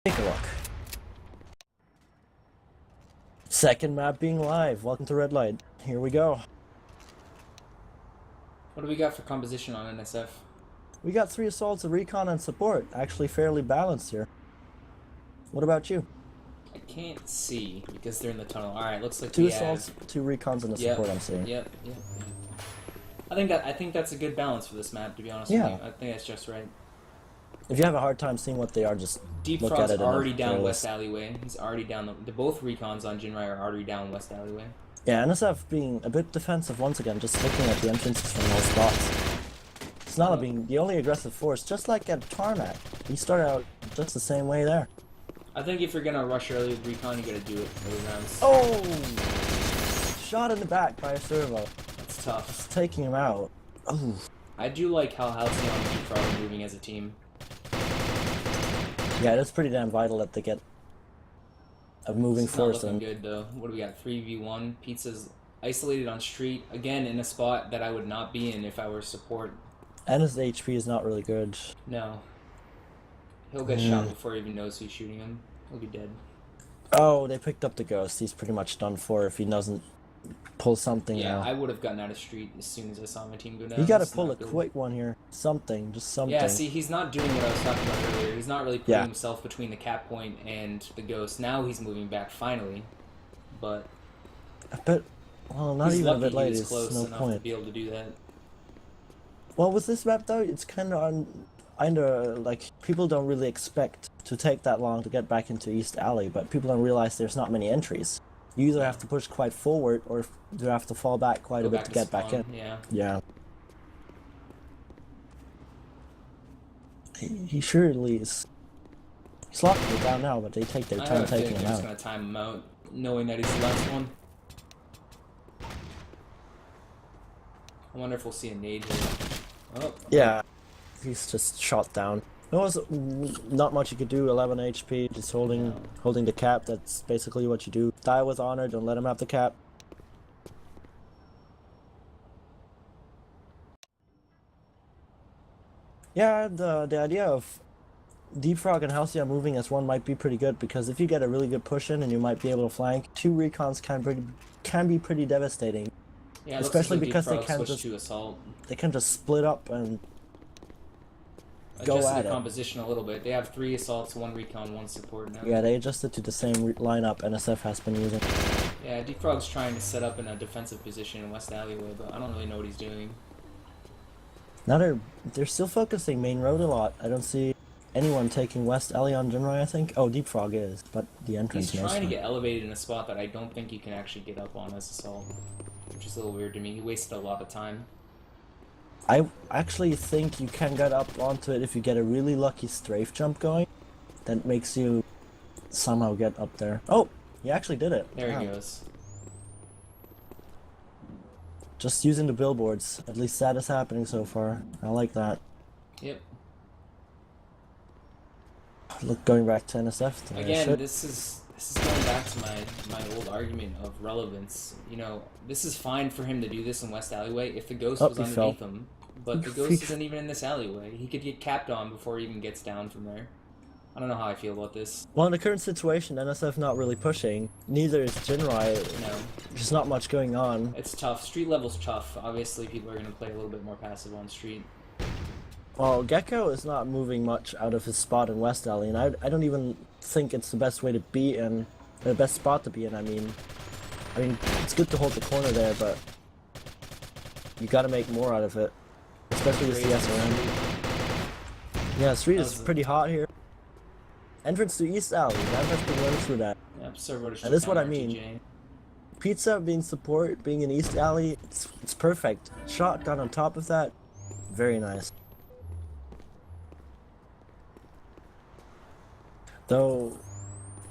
Take a look. Second map being live. Welcome to Red Light. Here we go. What do we got for composition on NSF? We got 3 assaults, a recon, and support. Actually fairly balanced here. What about you? I can't see because they're in the tunnel. Alright, looks like 2 we assaults, have... 2 recons, and a support, I'm seeing. Yep. I think that's a good balance for this map, to be honest with you. I think that's just right. If you have a hard time seeing what they are, just Deep look Frog's at it. already down West Alleyway. He's already down the both recons on Jinrai are already down West Alleyway. Yeah, NSF being a bit defensive once again, just looking at the entrances from those spots. It's not being the only aggressive force, just like at Tarmac. We start out just the same way there. I think if you're gonna rush early with recon, you gotta do it early rounds. Oh! Shot in the back by a servo. That's tough. It's taking him out. Oh. I do like how Halcyon and Deep Frog are moving as a team. Yeah, it's pretty damn vital that they get a moving force. It's not looking good though. What do we got? 3v1. Pizza's isolated on street again in a spot that I would not be in if I were support. And his HP is not really good. No. He'll get shot before he even knows who's shooting him. He'll be dead. Oh, they picked up the ghost. He's pretty much done for if he doesn't pull something Yeah, now. I would have gotten out of street as soon as I saw my team go down. You gotta pull a quick one here. Something, just something. Yeah, see, he's not doing what I was talking about earlier. He's not really putting himself between the cap point and the ghost. Now he's moving back finally, but a bit. Well, not even a bit late. It's no point. To be able to do that. Well, with this map though, it's kind of like people don't really expect to take that long to get back into East Alley, but people don't realize there's not many entries. You either have to push quite forward, or you have to fall back quite a bit to get back in. Yeah. He surely is. He's locking it down now, but they take their time taking him out. I'm just gonna time him out, knowing that he's the last one. I wonder if we'll see a nade here. Oh. Yeah, he's just shot down. There was not much you could do. 11 HP, just holding the cap. That's basically what you do. Die with honor. Don't let him have the cap. Yeah, the idea of Deep Frog and Halcyon moving as one might be pretty good, because if you get a really good push in and you might be able to flank, 2 recons can be pretty devastating. Yeah, especially like because they can just split up and go at the it. Composition a little bit. They have 3 assaults, 1 recon, 1 support now. Yeah, they adjusted to the same lineup NSF has been using. Yeah, Deep Frog's trying to set up in a defensive position in West Alleyway, but I don't really know what he's doing. Now they're still focusing main road a lot. I don't see anyone taking West Alley on Jinrai, I think. Oh, Deep Frog is, but the entrance He's trying to get elevated in a spot that I don't think you can actually get up on as assault, which is a little weird to me. He wasted a lot of time. I actually think you can get up onto it if you get a really lucky strafe jump going. That makes you somehow get up there. Oh, he actually did it. There he goes. Just using the billboards. At least that is happening so far. I like that. Yep. Look, going back to NSF. Again, this is going back to my old argument of relevance. You know, this is fine for him to do this in West Alleyway if the ghost was underneath him, but the ghost isn't even in this alleyway. He could get capped on before he even gets down from there. I don't know how I feel about this. Well, in the current situation, NSF not really pushing. Neither is Jinrai. No. There's not much going on. It's tough. Street level's tough. Obviously, people are going to play a little bit more passive on street. Well, Gecko is not moving much out of his spot in West Alley, and I don't even think it's the best way to be in, the best spot to be in. I mean, it's good to hold the corner there, but you got to make more out of it, especially with the SRM. Yeah, street is pretty hot here. Entrance to East Alley, that has been running through that. Yep, and this is what I mean. Pizza being support, being in East Alley, it's perfect. Shotgun on top of that, very nice. Though,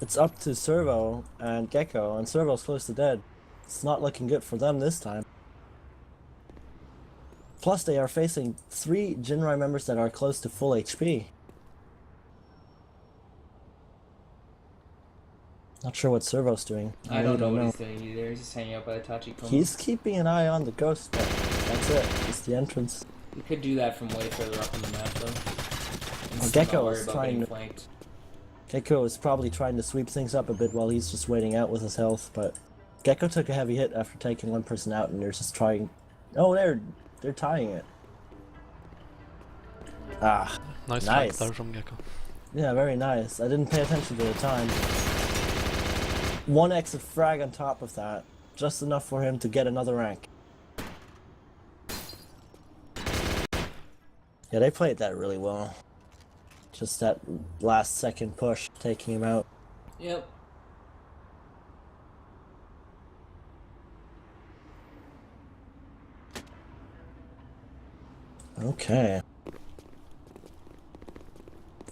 it's up to Servo and Gecko, and Servo's close to dead. It's not looking good for them this time. Plus, they are facing 3 Jinrai members that are close to full HP. Not sure what Servo's doing. I don't know what he's doing either. He's just hanging out by the Tachikoma. He's keeping an eye on the ghost, but that's it. It's the entrance. You could do that from way further up in the map, though. Well, Gecko is trying to... Gecko is probably trying to sweep things up a bit while he's just waiting out with his health, but Gecko took a heavy hit after taking one person out, and they're just trying... Oh, they're tying it. Ah, Nice. nice. There from Gecko. Yeah, very nice. I didn't pay attention to the time. One exit frag on top of that, just enough for him to get another rank. Yeah, they played that really well. Just that last second push, taking him out. Yep. Okay.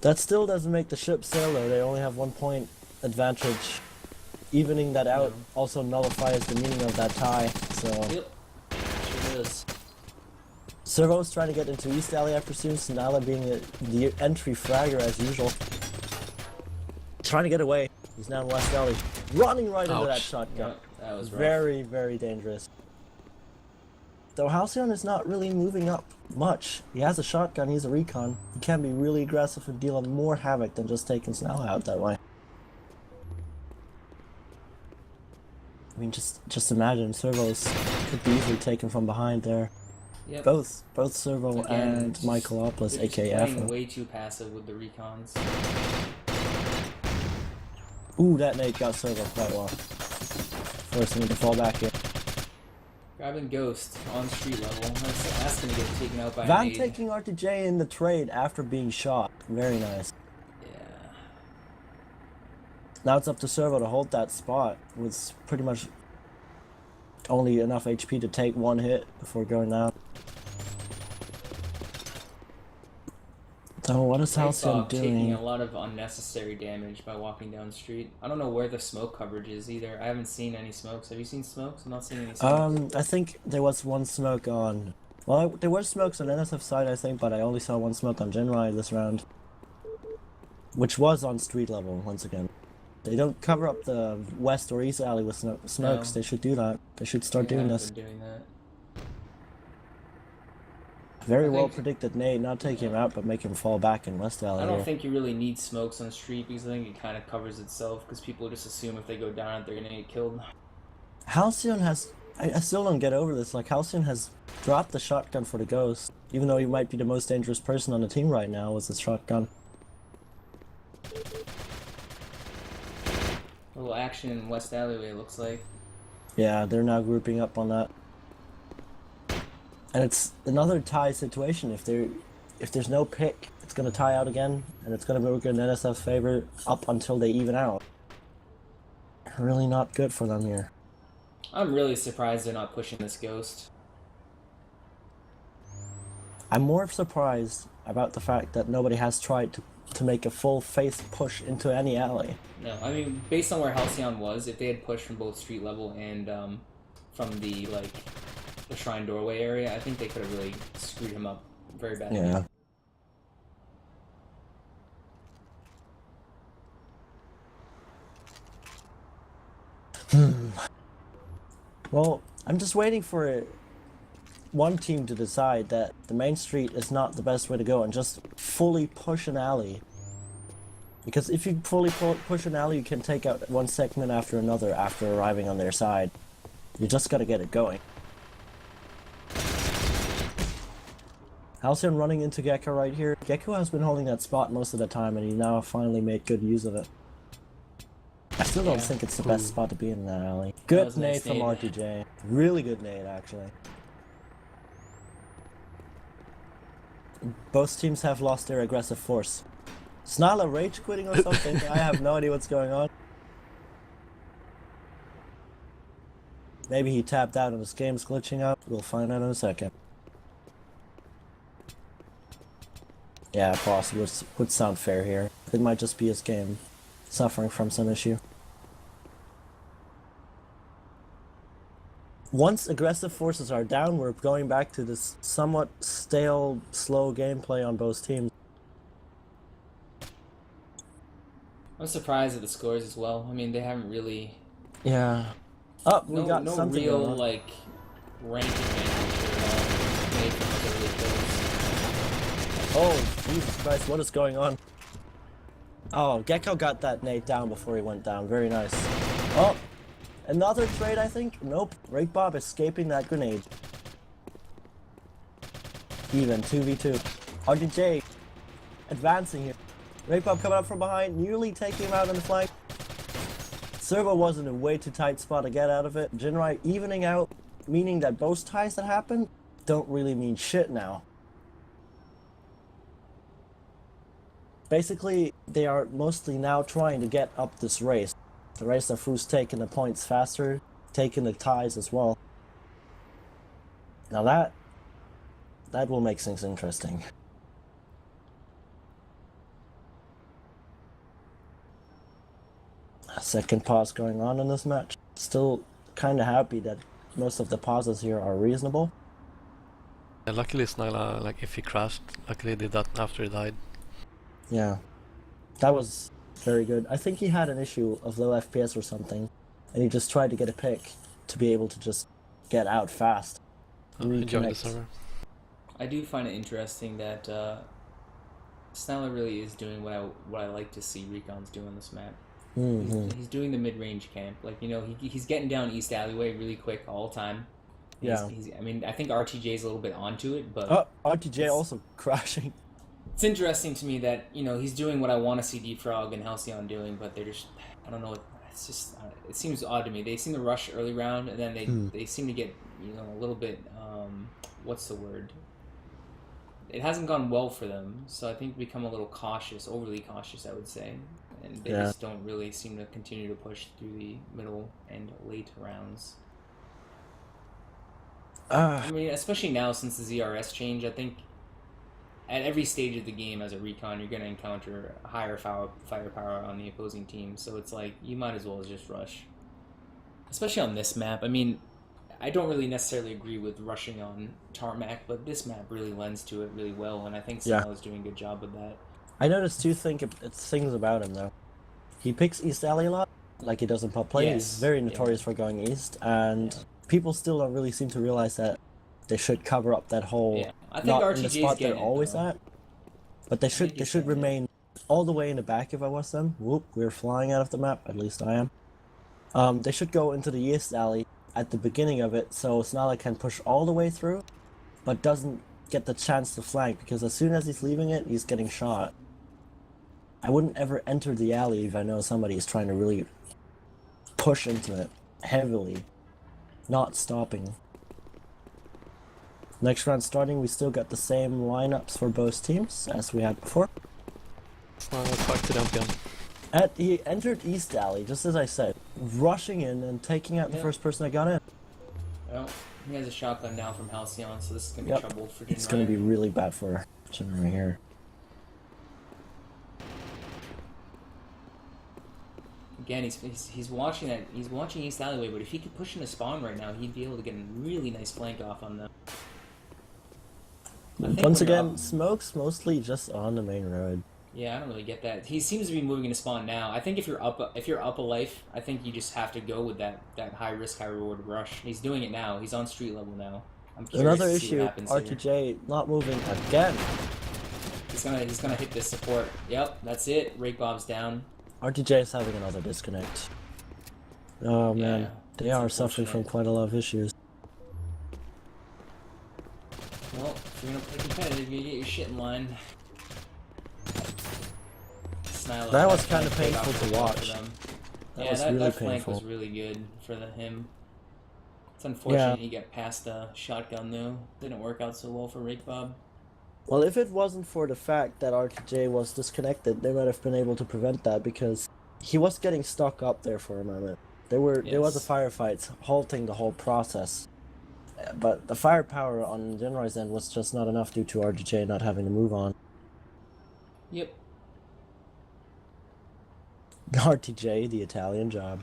That still doesn't make the ship sail though, they only have 1 point advantage. Evening that out also nullifies the meaning of that tie, so... Yep. Sure is. Servo's trying to get into East Alley, I presume, Sonala being the entry fragger as usual. Trying to get away. He's now in West Alley. Running right into that shotgun. Yep, that was rough. Very, very dangerous. Though Halcyon is not really moving up much. He has a shotgun, he's a recon. He can be really aggressive and deal more havoc than just taking Sonala out that way. I mean, just imagine Servos could be easily taken from behind there. Yep. Both Servo and Michaelopoulos, aka They're Afro. way too passive with the recons. Ooh, that nade got Servo quite well. Forcing him to fall back in. Grabbing Ghost on street level. That's gonna get taken out by Van a nade. taking RTJ in the trade after being shot. Very nice. Yeah. Now it's up to Servo to hold that spot with pretty much only enough HP to take one hit before going down. So what is Halcyon Taking doing? a lot of unnecessary damage by walking down the street. I don't know where the smoke coverage is either. I haven't seen any smokes. Have you seen smokes? I'm not seeing any smokes. I think there was one smoke on... Well, there were smokes on NSF side, I think, but I only saw one smoke on Genrai this round. Which was on street level, once again. They don't cover up the west or east alley with smokes. No. They should do that. They should start doing this. Doing that. Very well predicted nade, not take him out, but make him fall back in west alley. I don't think you really need smokes on the street because I think it kind of covers itself because people just assume if they go down it, they're gonna get killed. Halcyon has... I still don't get over this. Like, Halcyon has dropped the shotgun for the Ghost, even though he might be the most dangerous person on the team right now with his shotgun. A little action in West Alleyway, it looks like. Yeah, they're now grouping up on that. And it's another tie situation. If there's no pick, it's gonna tie out again, and it's gonna work in NSF's favor up until they even out. Really not good for them here. I'm really surprised they're not pushing this Ghost. I'm more surprised about the fact that nobody has tried to make a full face push into any alley. No, I mean, based on where Halcyon was, if they had pushed from both street level and from the Shrine doorway area, I think they could have really screwed him up very badly. Yeah. Well, I'm just waiting for one team to decide that the main street is not the best way to go and just fully push an alley. Because if you fully push an alley, you can take out one segment after another after arriving on their side. You just gotta get it going. Halcyon running into Gecko right here. Gecko has been holding that spot most of the time and he now finally made good use of it. I still don't think it's the best spot to be in that alley. Good nade from RTJ. Really good nade, actually. Both teams have lost their aggressive force. Snarla rage quitting or something? I have no idea what's going on. Maybe he tapped out and his game's glitching out. We'll find out in a second. Yeah, possibly would sound fair here. It might just be his game suffering from some issue. Once aggressive forces are down, we're going back to this somewhat stale, slow gameplay on both teams. I'm surprised at the scores as well. I mean, they haven't really... Yeah. Oh, we got no something real, going on. like, rank advantage or made from the early kills. Oh, Jesus Christ, what is going on? Oh, Gecko got that nade down before he went down. Very nice. Oh, another trade, I think? Nope. Rake Bob escaping that grenade. Even 2v2. RDJ advancing here. Rake Bob coming up from behind, nearly taking him out on the flank. Servo was in a way too tight spot to get out of it. Jinrai evening out, meaning that both ties that happened don't really mean shit now. Basically, they are mostly now trying to get up this race. The race of who's taking the points faster, taking the ties as well. Now that will make things interesting. A second pause going on in this match. Still kind of happy that most of the pauses here are reasonable. Yeah, luckily Snagla, like if he crashed, luckily did that after he died. Yeah, that was very good. I think he had an issue of low FPS or something, and he just tried to get a pick to be able to just get out fast. He joined the server. I do find it interesting that Snagla really is doing what I like to see Recon's do on this map. He's doing the mid-range camp. Like, you know, he's getting down East Alleyway really quick all the time. Yeah. I mean, I think RTJ is a little bit onto it, but... Oh, RTJ also crashing. It's interesting to me that, you know, he's doing what I want to see Defrog and Halcyon doing, but they're just... I don't know. It's just... it seems odd to me. They seem to rush early round, and then they seem to get, you know, a little bit... what's the word? It hasn't gone well for them, so I think become a little cautious, overly cautious, I would say. And they just don't really seem to continue to push through the middle and late rounds. I mean, especially now since the ZRS change, I think at every stage of the game as a recon, you're going to encounter higher firepower on the opposing team. So it's like, you might as well just rush. Especially on this map. I mean, I don't really necessarily agree with rushing on tarmac, but this map really lends to it really well, and I think Sal is doing a good job with that. I noticed two things about him, though. He picks East Alley a lot, like he does in pop play. Yes. He's very notorious for going east, and people still don't really seem to realize that they should cover up that whole I think not RTG's in the spot they're it, always though. at. But they should remain all the way in the back if I was them. Whoop, we're flying out of the map, at least I am. They should go into the East Alley at the beginning of it, so Snala can push all the way through, but doesn't get the chance to flank, because as soon as he's leaving it, he's getting shot. I wouldn't ever enter the alley if I know somebody is trying to really push into it heavily, not stopping. Next round starting, we still got the same lineups for both teams as we had before. Back to them again. He entered East Alley, just as I said, rushing in and taking out the first person that got in. Well, he has a shotgun now from Halcyon, so this is going to be trouble for Jinrai. It's going to be really bad for Jinrai here. Again, he's watching that. He's watching East Alleyway, but if he could push in a spawn right now, he'd be able to get a really nice flank off on them. Once again, Smoke's mostly just on the main road. Yeah, I don't really get that. He seems to be moving into spawn now. I think if you're up a life, I think you just have to go with that high risk, high reward rush. He's doing it now. He's on street level now. I'm curious Another to see issue, what happens RTJ here. not moving again. He's gonna hit this support. Yep, that's it. Rake Bob's down. RTJ is having another disconnect. Oh man, they are suffering from quite a lot of issues. Well, if you're gonna play competitive, you get your shit in line. That was kind of painful to watch. That flank was really good for him. It's unfortunate he got past the shotgun though. Didn't work out so well for Rake Bob. Well, if it wasn't for the fact that RTJ was disconnected, they might have been able to prevent that, because he was getting stuck up there for a moment. There was a firefight halting the whole process. But the firepower on Jinrai's end was just not enough due to RTJ not having to move on. Yep. RTJ, the Italian job.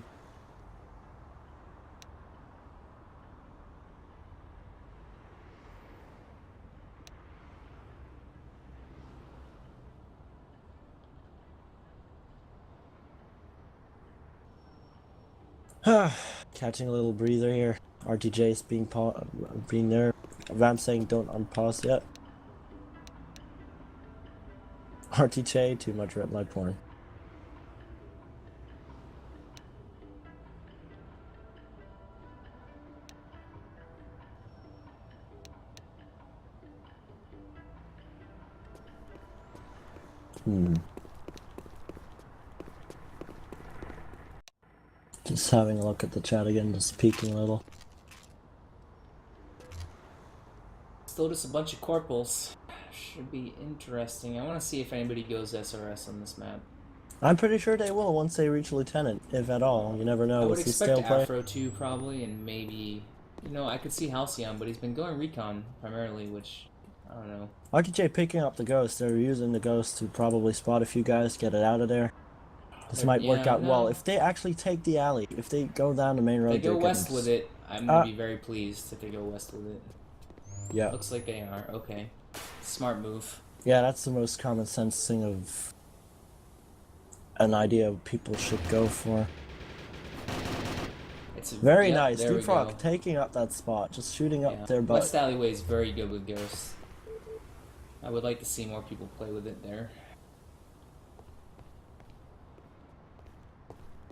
Catching a little breather here. RTJ's being there. Ram saying don't unpause yet. RTJ, too much red light porn. Just having a look at the chat again, just peeking a little. Still just a bunch of corporals. Should be interesting. I want to see if anybody goes SRS on this map. I'm pretty sure they will once they reach Lieutenant, if at all. You never know. I would With the expect stale play. Afro too, probably, and maybe... You know, I could see Halcyon, but he's been going Recon, primarily, which... I don't know. RTJ picking up the Ghost. They're using the Ghost to probably spot a few guys, get it out of there. This might work out well. If they actually take the alley, if they go down the main road... If they go west with it, I'm going to be very pleased if they go west with it. Yeah. Looks like they are. Okay. Smart move. Yeah, that's the most common sense thing of an idea people should go for. It's very nice. Deep Frog taking up that spot, just shooting up their butt. West Alleyway is very good with Ghosts. I would like to see more people play with it there.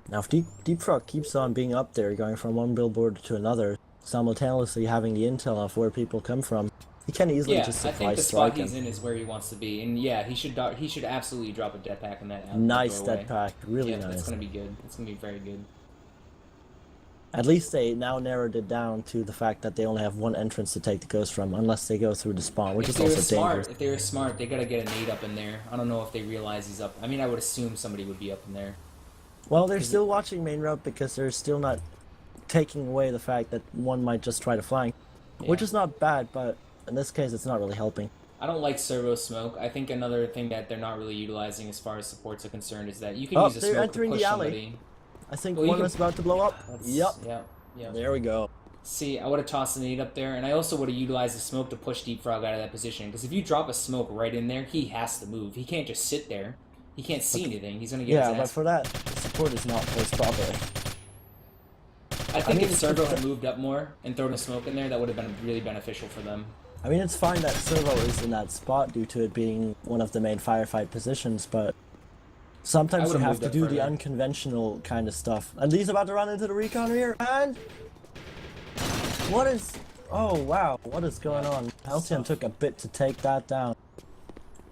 Now, if Deep Frog keeps on being up there, going from one billboard to another, simultaneously having the intel of where people come from, he can easily just I think the strike spot he's in is where he wants to be, and yeah, he should absolutely drop a death pack in that alley. Nice death pack, really nice. That's gonna be good. It's gonna be very good. At least they now narrowed it down to the fact that they only have one entrance to take the Ghost from, unless they go through the spawn, which is also dangerous. If they were smart, they gotta get a nade up in there. I don't know if they realize he's up. I mean, I would assume somebody would be up in there. Well, they're still watching main route because they're still not taking away the fact that one might just try to flank, which is not bad, but in this case, it's not really helping. I don't like servo smoke. I think another thing that they're not really utilizing as far as supports are concerned is that you can use a smoke to push somebody. I think one was about to blow up. Yep. Yep. There we go. See, I would have tossed a nade up there, and I also would have utilized the smoke to push Deep Frog out of that position. Because if you drop a smoke right in there, he has to move. He can't just sit there. He can't see anything. He's gonna get his ass. Yeah, but for that, the support is not placed properly. I think if Servo had moved up more and thrown a smoke in there, that would have been really beneficial for them. I mean, it's fine that Servo is in that spot due to it being one of the main firefight positions, but sometimes you have to do the unconventional kind of stuff. And he's about to run into the recon here, and... What is... Oh, wow. What is going on? Halcyon took a bit to take that down.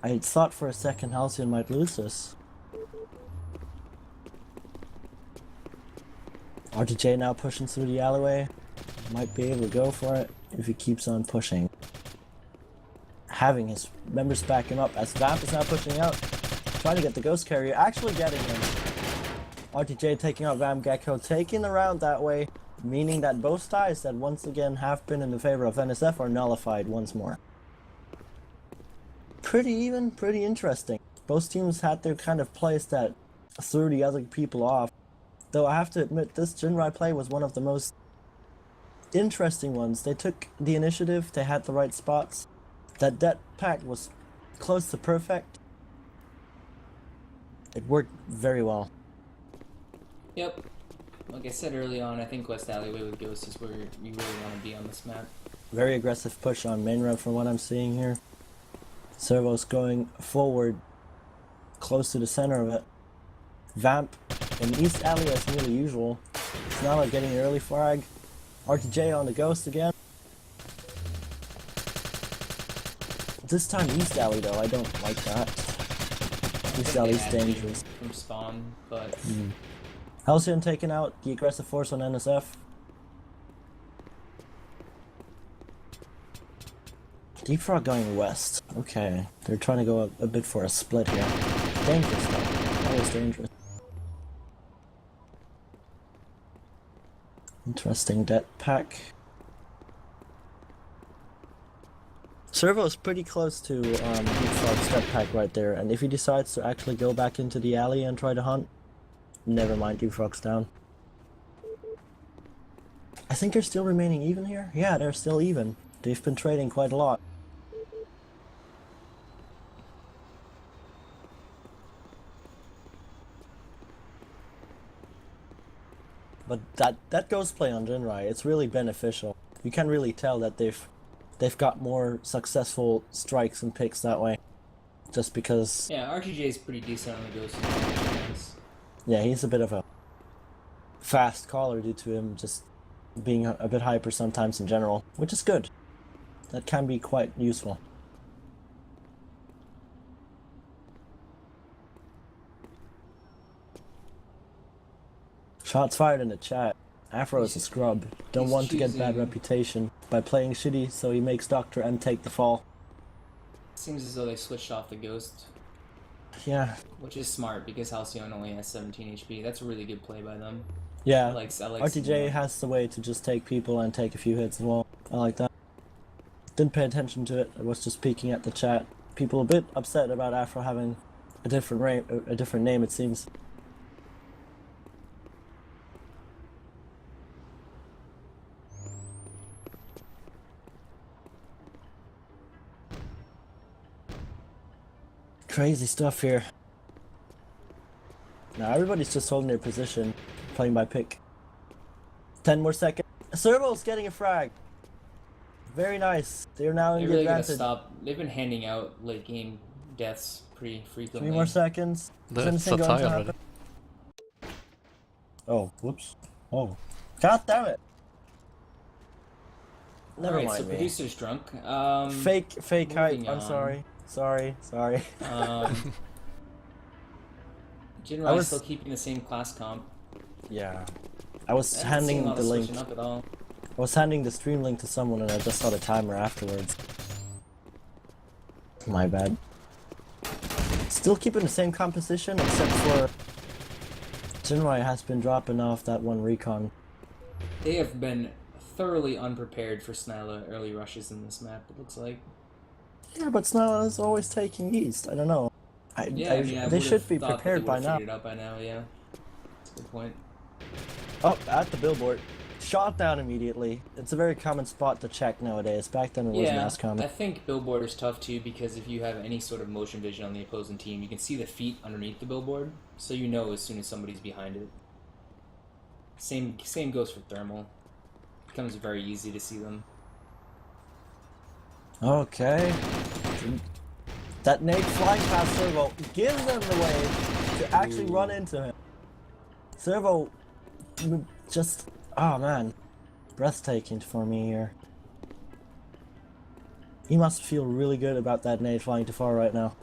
I thought for a second Halcyon might lose this. RTJ now pushing through the alleyway. Might be able to go for it if he keeps on pushing. Having his members back him up as Vamp is now pushing out. Trying to get the Ghost Carrier, actually getting him. RTJ taking out Vamp Gecko, taking the round that way, meaning that both ties that once again have been in the favor of NSF are nullified once more. Pretty even, pretty interesting. Both teams had their kind of plays that threw the other people off. Though I have to admit, this Jinrai play was one of the most interesting ones. They took the initiative, they had the right spots. That death pack was close to perfect. It worked very well. Yep. Like I said early on, I think West Alleyway with Ghost is where you really want to be on this map. Very aggressive push on main road from what I'm seeing here. Servo's going forward, close to the center of it. Vamp in East Alley as nearly usual. It's now like getting an early frag. RTJ on the Ghost again. This time East Alley though, I don't like that. East Alley's dangerous. From spawn, but... Halcyon taking out the aggressive force on NSF. Deep Frog going west. Okay, they're trying to go a bit for a split here. Dangerous though. Always dangerous. Interesting death pack. Servo is pretty close to Deep Frog's death pack right there, and if he decides to actually go back into the alley and try to hunt, never mind, Deep Frog's down. I think they're still remaining even here? Yeah, they're still even. They've been trading quite a lot. But that ghost play on Jinrai, it's really beneficial. You can really tell that they've got more successful strikes and picks that way. Just because... Yeah, RTJ is pretty decent on the ghost. Yeah, he's a bit of a fast caller due to him just being a bit hyper sometimes in general, which is good. That can be quite useful. Shots fired in the chat. Afro is a scrub. Don't want to get bad reputation by playing shitty, so he makes Dr. M take the fall. Seems as though they switched off the Ghost. Yeah. Which is smart, because Halcyon only has 17 HP. That's a really good play by them. Yeah. I like RTJ has the way to just take people and take a few hits as well. I like that. Didn't pay attention to it. I was just peeking at the chat. People a bit upset about Afro having a different name, it seems. Crazy stuff here. Now everybody's just holding their position, playing by pick. 10 more seconds. Servo's getting a frag. Very nice. They're now in the advantage. Stop. They've been handing out late game deaths pretty frequently. 3 more seconds. That's a tie already. Oh, whoops. Oh. God damn it. Never mind so me. producer's drunk. Fake hype. I'm on. sorry. Jinrai still keeping the same class comp. Yeah. I was handing the link. Up at all. I was handing the stream link to someone and I just saw the timer afterwards. My bad. Still keeping the same composition except for Jinrai has been dropping off that one recon. They have been thoroughly unprepared for Snyla early rushes in this map, it looks like. Yeah, but Snyla is always taking east. I don't know. They should be prepared by now. Figured it out by now, yeah. That's a good point. Oh, at the billboard. Shot down immediately. It's a very common spot to check nowadays. Back then it wasn't as common. I think billboard is tough too because if you have any sort of motion vision on the opposing team, you can see the feet underneath the billboard, so you know as soon as somebody's behind it. Same goes for thermal. It becomes very easy to see them. Okay. That nade flying past Servo gives them the way to actually run into him. Servo just... Oh man. Breathtaking for me here. He must feel really good about that nade flying too far right now.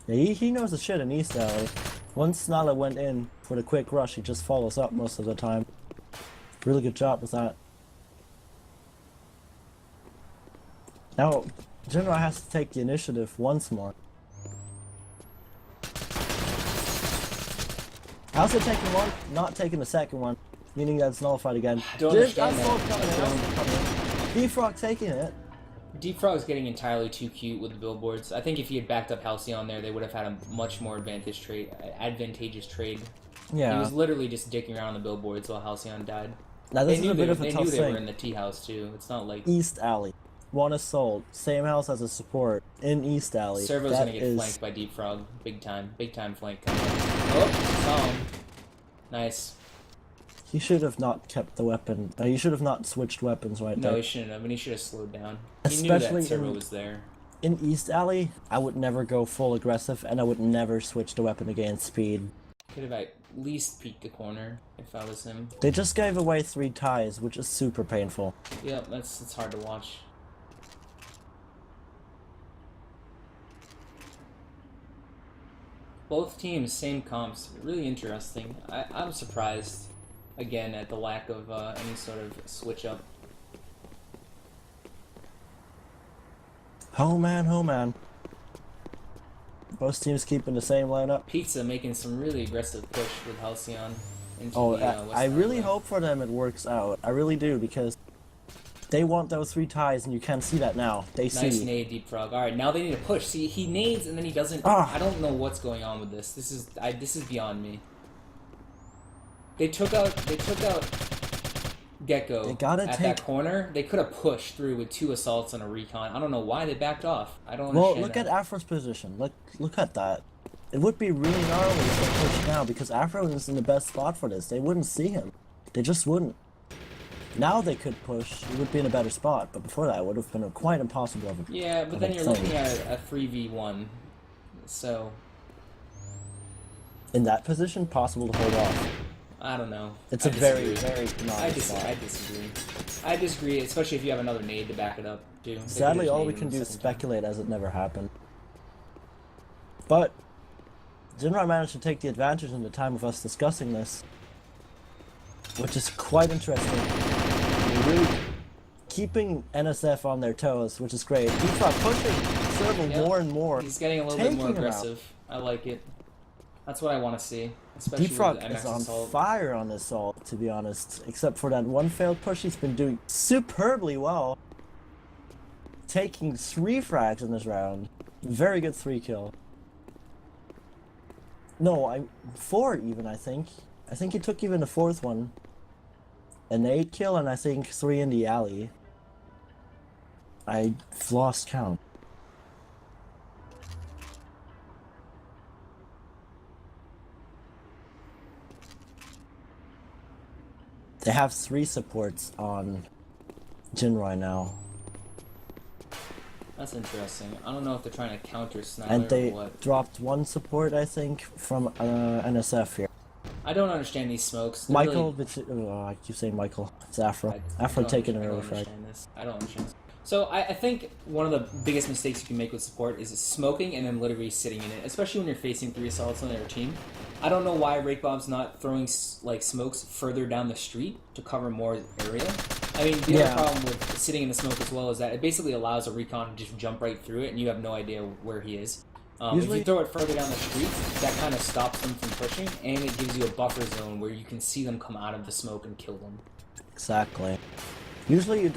Yeah, he knows the shit in East Alley. Once Snyla went in for the quick rush, he just follows up most of the time. Really good job with that. Now, Jinrai has to take the initiative once more. Also taking one, not taking the second one, meaning that it's nullified again. Don't understand that. D-Frog taking it. D-Frog's getting entirely too cute with the billboards. I think if he had backed up Halcyon there, they would have had a much more advantageous trade. Yeah. He was literally just dicking around on the billboards while Halcyon died. Now this is a bit of a tough thing. They knew they were in the tea house too. It's not like... East Alley. One assault. Same house as a support. In East Alley. Servo's gonna get flanked by Deep Frog. Big time. Big time flank coming up. Oh, saw him. Nice. He should have not kept the weapon. He should have not switched weapons right there. No, he shouldn't have. And he should have slowed down. He Especially knew that Servo was there. In East Alley, I would never go full aggressive, and I would never switch the weapon against speed. Could have at least peeked the corner if I was him. They just gave away 3 ties, which is super painful. Yeah, it's hard to watch. Both teams, same comps. Really interesting. I'm surprised, again, at the lack of any sort of switch up. Oh man. Both teams keeping the same lineup. Pizza making some really aggressive push with Halcyon. Into I really hope for them it works out. I really do, because they want those 3 ties, and you can't see that now. They see. Nice nade, Deep Frog. Alright, now they need to push. See, he nades and then he doesn't... I don't know what's going on with this. This is beyond me. They took out Gecko at that corner. They could have pushed through with 2 assaults and a recon. I don't know why they backed off. I don't understand. Well, look at Afro's position. Look at that. It would be really gnarly if they push now, because Afro is in the best spot for this. They wouldn't see him. They just wouldn't. Now they could push. He would be in a better spot, but before that, it would have been quite impossible. Yeah, but then you're looking at a 3v1, so... In that position, possible to hold off. I don't know. It's a very nice spot. I disagree, especially if you have another nade to back it up, too. Sadly, all we can do is speculate as it never happened. But Jinrai managed to take the advantage in the time of us discussing this, which is quite interesting. They're really keeping NSF on their toes, which is great. Deepfrog pushing Servo more and more. He's getting a little bit more aggressive. I like it. That's what I want to see. Especially Deepfrog with is on assault. fire on assault, to be honest. Except for that one failed push, he's been doing superbly well. Taking 3 frags in this round. Very good 3 kill. No, 4 even, I think. I think he took even the 4th one. An 8 kill and I think 3 in the alley. I've lost count. They have 3 supports on Jinrai now. That's interesting. I don't know if they're trying to counter Snyder And they or what. dropped 1 support, I think, from NSF here. I don't understand these smokes. They're Michael, really... I keep saying Michael. It's Afro. I Afro don't taking an I don't early frag. understand this. I don't understand this. So I think one of the biggest mistakes you can make with support is smoking and then literally sitting in it, especially when you're facing 3 assaults on their team. I don't know why Rakebob's not throwing like smokes further down the street to cover more area. I mean, the other problem with sitting in the smoke as well is that it basically allows a recon to just jump right through it and you have no idea where he is. If you throw it further down the street, that kind of stops them from pushing, and it gives you a buffer zone where you can see them come out of the smoke and kill them. Exactly. Usually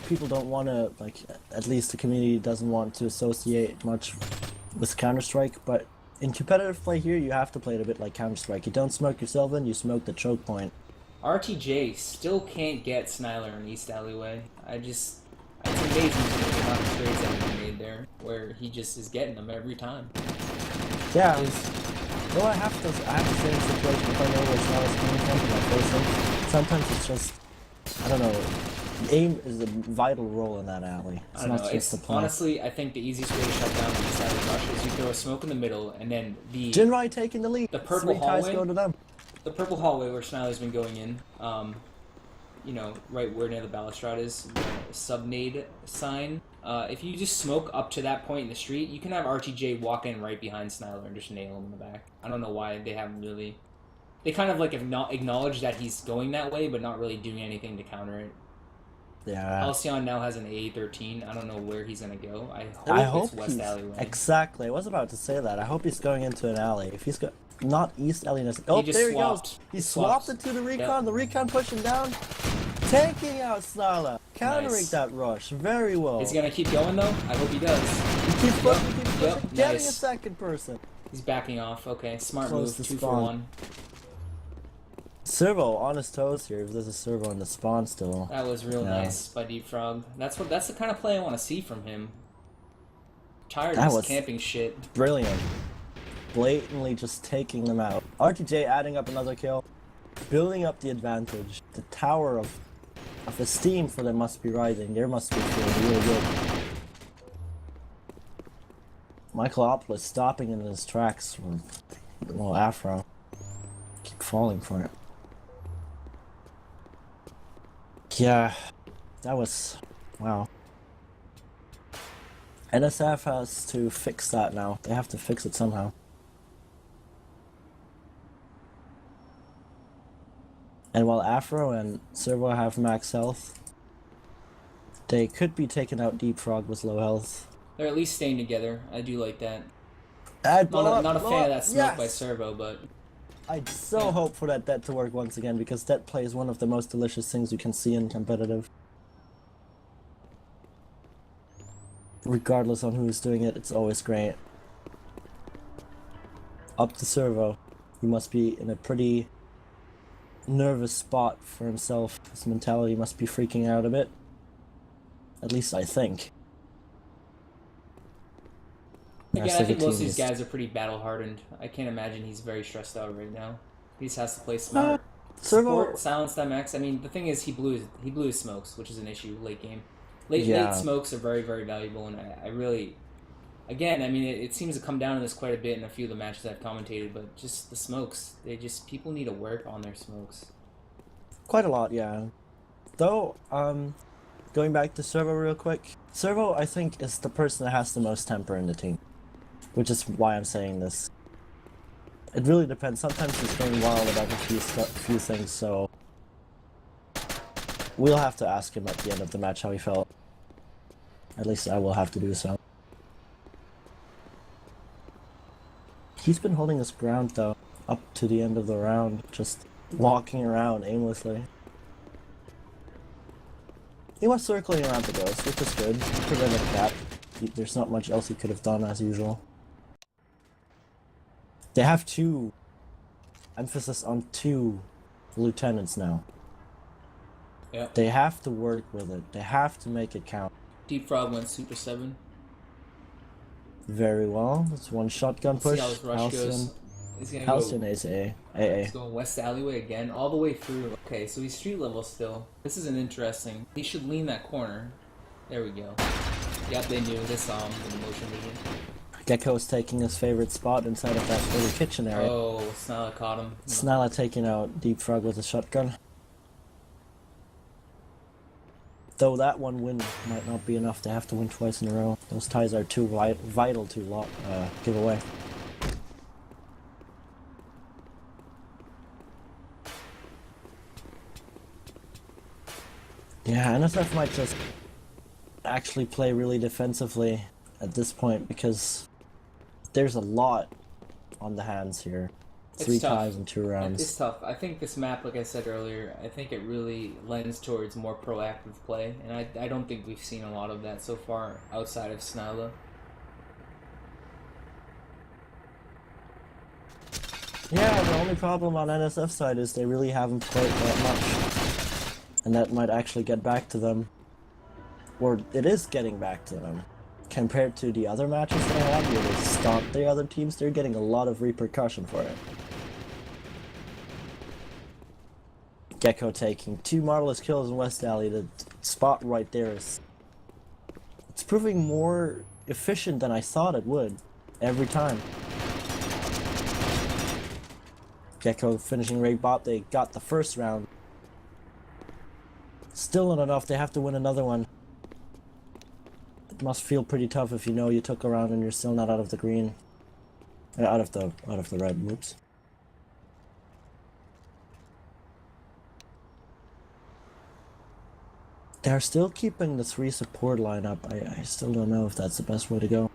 people don't want to, like, at least the community doesn't want to associate much with Counter-Strike, but in competitive play here, you have to play it a bit like Counter-Strike. You don't smoke yourself in, you smoke the choke point. RTJ still can't get Snyler in East Alleyway. It's amazing to me the amount of trades that have been made there, where he just is getting them every time. Yeah. Well, I have the same situation if I know where Snyler's coming from, and I face him. Sometimes it's just, I don't know, aim is a vital role in that alley. It's not just the play. Honestly, I think the easiest way to shut down the East Alley rush is you throw a smoke in the middle, and then the... Jinrai taking the lead. The purple 3 hallway. ties go to them. The purple hallway where Snyder's been going in, you know, right where near the balustrade is, the sub-nade sign. If you just smoke up to that point in the street, you can have RTJ walk in right behind Snyder and just nail him in the back. I don't know why they haven't really... They kind of, like, acknowledge that he's going that way, but not really doing anything to counter it. Yeah. Halcyon now has an A13. I don't know where he's going to go. I hope it's West Alleyway. Exactly. I was about to say that. I hope he's going into an alley. If he's not East Alley. Oh, there he goes. He swapped it to the recon. Yep. The recon pushing down. Taking out Snarla. Countering that rush. Very well. Is he going to keep going, though? I hope he does. He keeps pushing. Getting a second person. He's backing off. Okay, smart move. 2 for 1. Servo on his toes here. If there's a servo on the spawn still. That was real nice by Deepfrog. That's the kind of play I want to see from him. Tired of this camping shit. Brilliant. Blatantly just taking them out. RTJ adding up another kill. Building up the advantage. The tower of esteem for them must be rising. There must be feeling really good. Michaelopoulos stopping in his tracks. Well, Afro. Keep falling for it. Yeah, that was... wow. NSF has to fix that now. They have to fix it somehow. And while Afro and Servo have max health, they could be taking out Deepfrog with low health. They're at least staying together. I do like that. Not a fan of that smoke by Servo, but... I so hope for that to work once again, because that play is one of the most delicious things you can see in competitive. Regardless on who's doing it, it's always great. Up to Servo. He must be in a pretty nervous spot for himself. His mentality must be freaking out a bit. At least I think. Again, I think most of these guys are pretty battle-hardened. I can't imagine he's very stressed out right now. He just has to play smart. Support, silence MX. I mean, the thing is, he blew his smokes, which is an issue late game. Late smokes are very, very valuable, and I really... Again, I mean, it seems to come down to this quite a bit in a few of the matches I've commentated, but just the smokes. People need to work on their smokes. Quite a lot, yeah. Though, going back to Servo real quick. Servo, I think, is the person that has the most temper in the team. Which is why I'm saying this. It really depends. Sometimes he's going wild about a few things, so we'll have to ask him at the end of the match how he felt. At least I will have to do so. He's been holding his ground though, up to the end of the round, just walking around aimlessly. He was circling around the ghost, which is good. He prevented a cap. There's not much else he could have done as usual. They have two. Emphasis on two lieutenants now. Yep. They have to work with it. They have to make it count. Deep Frog went Super 7. Very well. It's one shotgun push. See how his rush goes. He's gonna Halcyon go. is AA. He's going west alleyway again, all the way through. Okay, so he's street level still. This isn't interesting. He should lean that corner. There we go. Yep, they knew. They saw him in the motion vision. Gecko is taking his favorite spot inside of that little kitchen area. Oh, Snala caught him. Snala taking out Deep Frog with a shotgun. Though that one win might not be enough. They have to win twice in a row. Those ties are too vital to give away. Yeah, NSF might just actually play really defensively at this point because there's a lot on the hands here. Three ties in 2 rounds. It's tough. I think this map, like I said earlier, I think it really lends towards more proactive play, and I don't think we've seen a lot of that so far outside of Snala. Yeah, the only problem on NSF side is they really haven't played that much. And that might actually get back to them. Or it is getting back to them. Compared to the other matches they had, where they stomped the other teams, they're getting a lot of repercussion for it. Gecko taking 2 marvelous kills in West Alley. The spot right there is... It's proving more efficient than I thought it would. Every time. Gecko finishing raid bot. They got the first round. Still not enough. They have to win another one. It must feel pretty tough if you know you took a round and you're still not out of the green. Out of the red. Whoops. They're still keeping the 3 support lineup. I still don't know if that's the best way to go.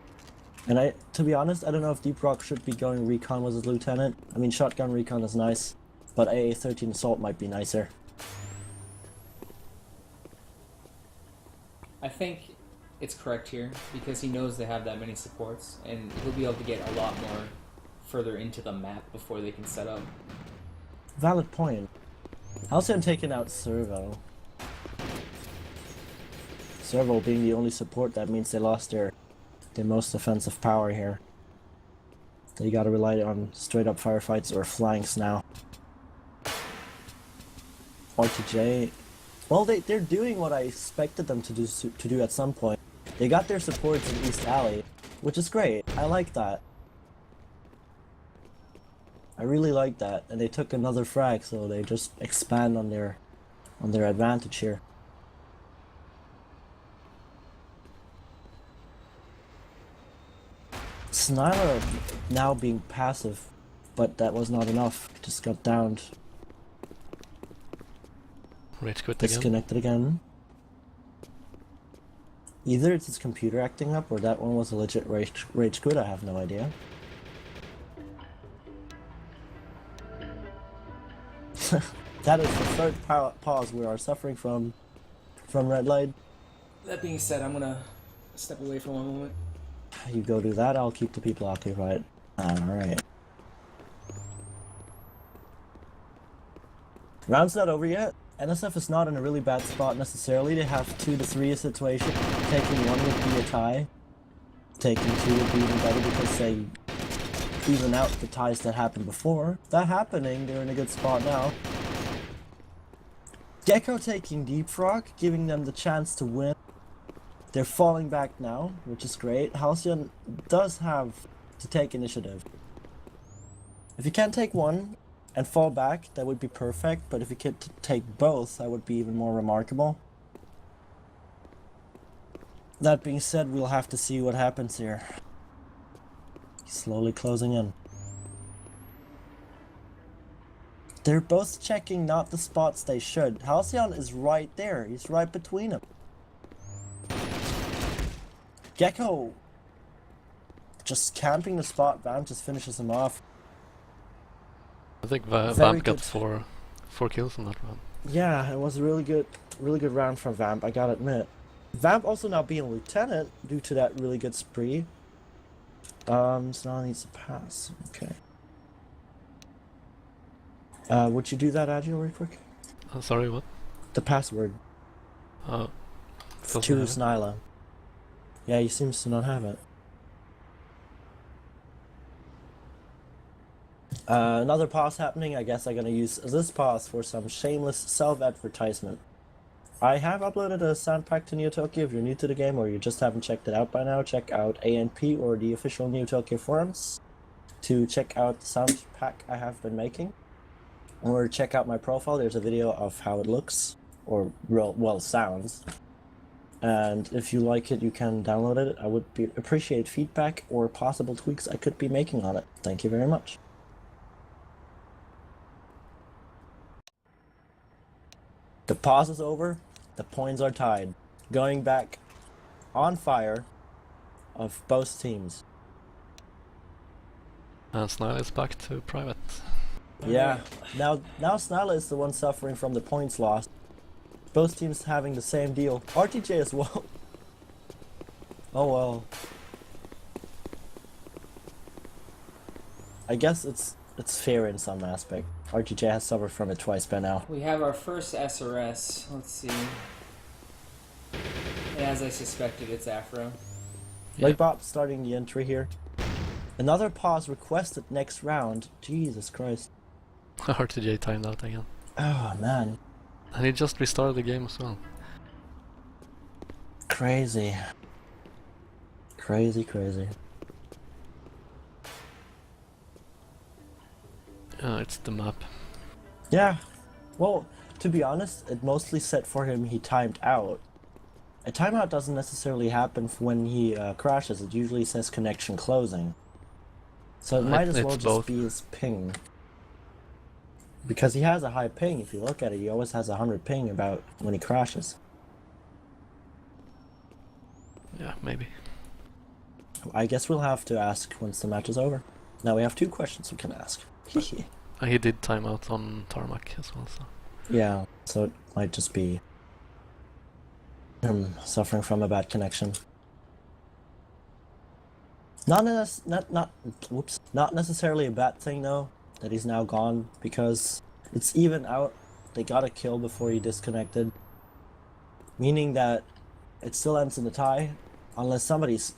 And to be honest, I don't know if Deep Rock should be going recon with his lieutenant. I mean, shotgun recon is nice, but AA-13 assault might be nicer. I think it's correct here because he knows they have that many supports, and he'll be able to get a lot more further into the map before they can set up. Valid point. Halcyon taking out Servo. Servo being the only support, that means they lost their most offensive power here. They gotta rely on straight up firefights or flanks now. RTJ. Well, they're doing what I expected them to do at some point. They got their supports in East Alley, which is great. I like that. I really like that. And they took another frag, so they just expand on their advantage here. Snyder now being passive, but that was not enough. Just got downed. Rage quit Disconnected again. Either it's his computer acting up, or that one was a legit rage quit. I have no idea. That is the third pause we are suffering from red light. That being said, I'm gonna step away for one moment. You go do that, I'll keep the people occupied. Alright. Round's not over yet. NSF is not in a really bad spot necessarily. They have 2 to 3 a situation. Taking 1 would be a tie. Taking 2 would be even better because they even out the ties that happened before. That happening, they're in a good spot now. Gecko taking Deep Frog, giving them the chance to win. They're falling back now, which is great. Halcyon does have to take initiative. If you can't take 1 and fall back, that would be perfect, but if you could take both, that would be even more remarkable. That being said, we'll have to see what happens here. Slowly closing in. They're both checking not the spots they should. Halcyon is right there. He's right between them. Gecko just camping the spot. Vamp just finishes him off. I think Very Vamp got good. four kills in that round. Yeah, it was a really good round from Vamp, I gotta admit. Vamp also now being a lieutenant due to that really good spree. So now needs to pass. Okay. Would you do that, Agile, real quick? Sorry, what? The password. Oh. To Snyla. Yeah, he seems to not have it. Another pause happening. I guess I'm gonna use this pause for some shameless self-advertisement. I have uploaded a sound pack to Neotokyo. If you're new to the game or you just haven't checked it out by now, check out ANP or the official Neotokyo forums to check out the sound pack I have been making. Or check out my profile. There's a video of how it looks, or well sounds. And if you like it, you can download it. I would appreciate feedback or possible tweaks I could be making on it. Thank you very much. The pause is over. The points are tied. Going back on fire of both teams. And Snile is back to private. Yeah. Now Snala is the one suffering from the points lost. Both teams having the same deal. RTJ as well. Oh well. I guess it's fair in some aspect. RTJ has suffered from it twice by now. We have our first SRS. Let's see. And as I suspected, it's Afro. Lightbot starting the entry here. Another pause requested next round. Jesus Christ. RTJ timed out again. Oh man. And he just restarted the game as well. Crazy. Crazy. It's the map. Yeah. Well, to be honest, it mostly said for him he timed out. A timeout doesn't necessarily happen when he crashes. It usually says connection closing. So it might as well it's just both. be his ping. Because he has a high ping. If you look at it, he always has 100 ping about when he crashes. Yeah, maybe. I guess we'll have to ask once the match is over. Now we have 2 questions we can ask. He did time out on tarmac as well, so. Yeah, so it might just be him suffering from a bad connection. Not necessarily a bad thing though that he's now gone, because it's even out. They got a kill before he disconnected, meaning that it still ends in a tie unless somebody's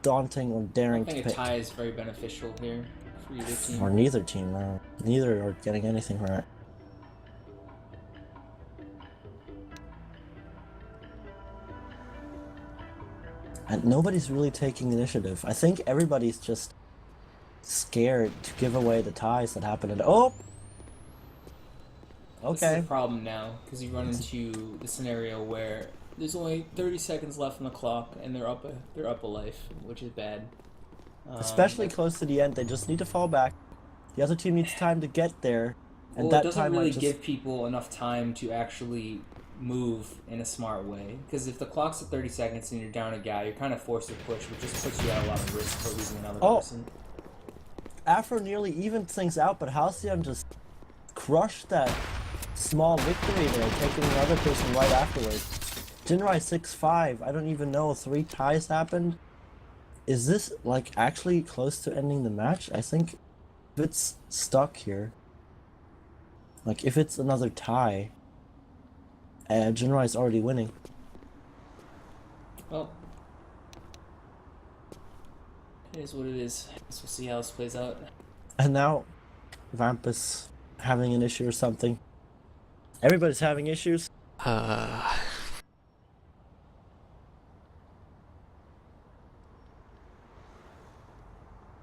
daunting or daring to I think pick. a tie is very beneficial here for either team. Or neither team. Neither are getting anything right. And nobody's really taking initiative. I think everybody's just scared to give away the ties that happened at— oh! This Okay. is a problem now, because you run into the scenario where there's only 30 seconds left on the clock, and they're up a life, which is bad. Especially close to the end, they just need to fall back. The other team needs time to get there, and Well, that it doesn't time really might just— give people enough time to actually move in a smart way. Because if the clock's at 30 seconds and you're down a guy, you're kind of forced to push, which just puts you at a lot of risk for losing another person. Afro nearly evened things out, but Halcyon just crushed that small victory there, taking another person right afterwards. Jinrai 6-5, I don't even know, 3 ties happened. Is this, like, actually close to ending the match? I think if it's stuck here, like, if it's another tie, Jinrai's already winning. Well, it is what it is. So we'll see how this plays out. And now, Vamp is having an issue or something. Everybody's having issues.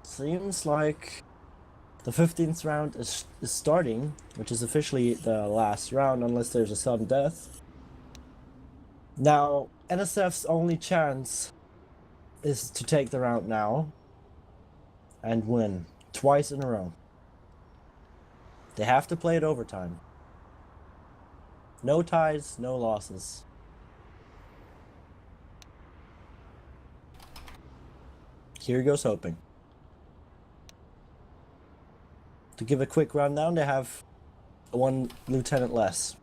Seems like the 15th round is starting, which is officially the last round unless there's a sudden death. Now, NSF's only chance is to take the round now and win twice in a row. They have to play it overtime. No ties, no losses. Here goes hoping. To give a quick rundown, they have one lieutenant less.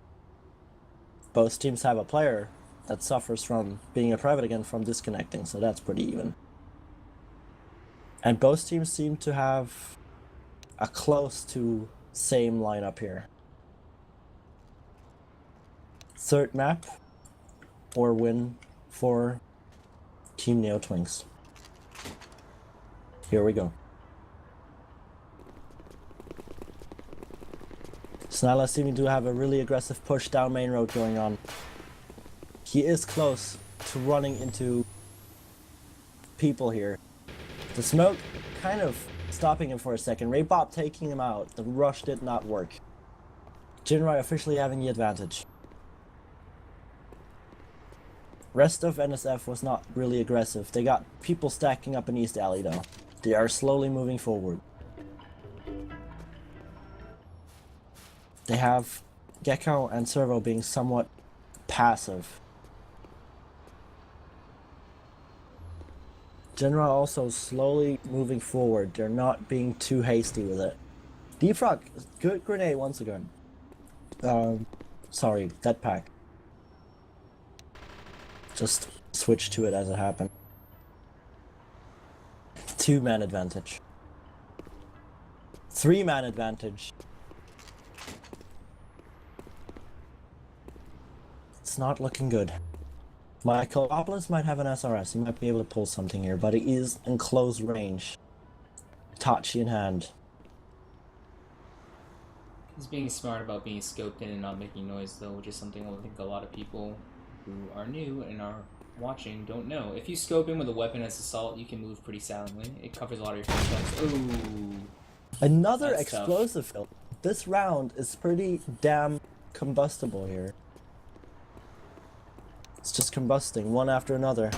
Both teams have a player that suffers from being a private again from disconnecting, so that's pretty even. And both teams seem to have a close to same lineup here. Third map or win for Team NEOTWINKS. Here we go. Snala seeming to have a really aggressive push down main road going on. He is close to running into people here. The smoke kind of stopping him for a second. Raybop taking him out. The rush did not work. Jinrai officially having the advantage. Rest of NSF was not really aggressive. They got people stacking up in East Alley though. They are slowly moving forward. They have Gecko and Servo being somewhat passive. Genra also slowly moving forward. They're not being too hasty with it. Deep Rock, good grenade once again. Sorry, that pack. Just switch to it as it happened. 2-man advantage. 3-man advantage. It's not looking good. Michaelopolis might have an SRS. He might be able to pull something here, but he is in close range. Tachi in hand. He's being smart about being scoped in and not making noise, though, which is something I think a lot of people who are new and are watching don't know. If you scope in with a weapon as assault, you can move pretty silently. It covers a lot of your footsteps. Ooh. Another That's explosive field. This round is pretty damn combustible here. It's just combusting one after another.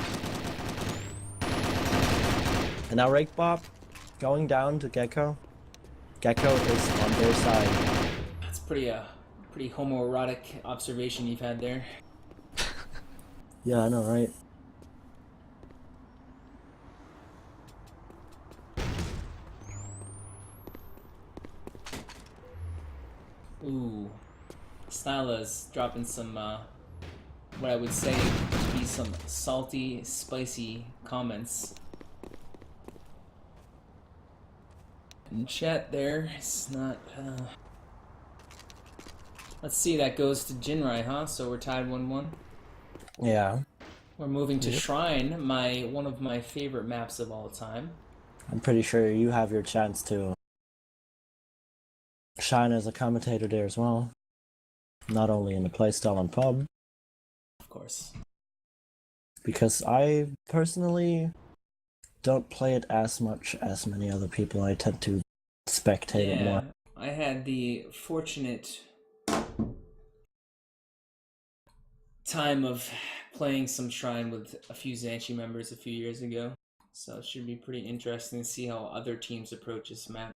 And now Rakebop going down to Gecko. Gecko is on their side. That's pretty homoerotic observation you've had there. Yeah, I know, right? Ooh. Styla's dropping some, what I would say would be some salty, spicy comments. In chat there, it's not, Let's see, that goes to Jinrai, huh? So we're tied 1-1. Yeah. We're moving to Shrine, one of my favorite maps of all time. I'm pretty sure you have your chance to shine as a commentator there as well. Not only in the playstyle and pub. Of course. Because I personally don't play it as much as many other people. I tend to spectate it more. I had the fortunate time of playing some Shrine with a few Zanchi members a few years ago. So it should be pretty interesting to see how other teams approach this map.